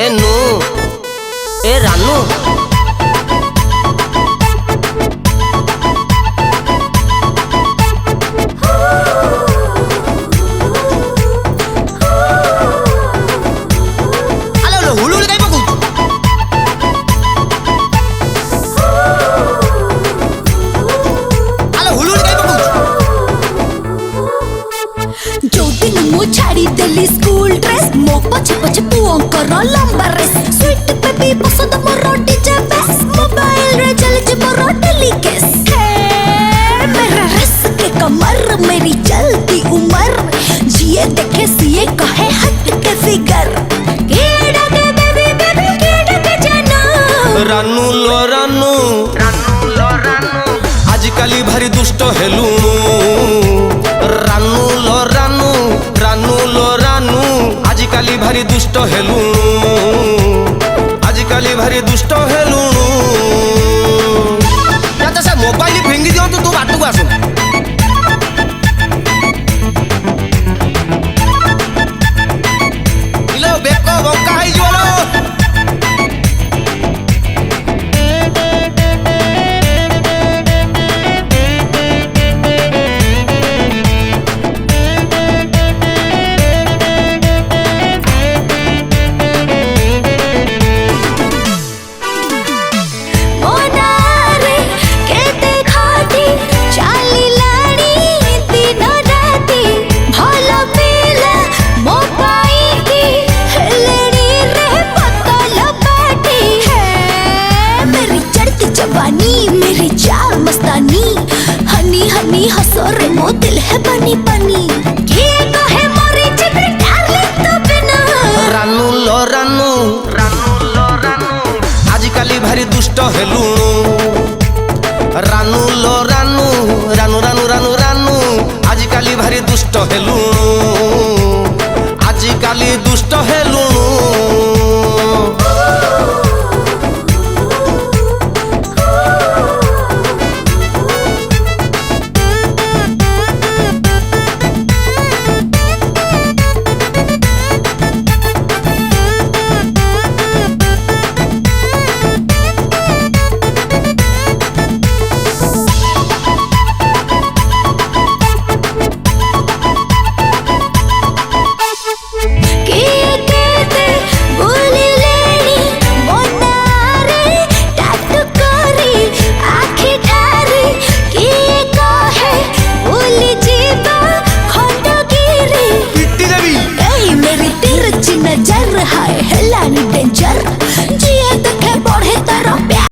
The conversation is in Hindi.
ए नू ए रानू छाड़ी देली स्कूल ड्रेस मो पछे पछे पुओंकर लंबा रेस स्वीट बेबी पसंद मोर डीजे बेस मोबाइल रे चल जे मोर टेलीकेस मेरा रस के कमर मेरी चलती उम्र जिए देखे सीए कहे हट के फिगर केड़ा के बेबी बेबी केड़ा के जाना रानू लो रानू आजकल भारी दुष्ट हेलू रानू लो रानू आजकल भारी दुष्ट हेलू आजकल भारी दुष्ट हेलू से मोबाइल फिंगी दियो तू बाटू को आसु इलो बेको बंका है जोलो मेरी चाल मस्तानी हनी हनी हंसो रे मो दिल है बनी बनी ये कहे मोरी जिगरी डार्लिंग तो बिना रानू लो रानू आजकल भारी दुष्ट हेलू रानू लो रानू आजकल भारी दुष्ट हेलू आजकल दुष्ट हेलू।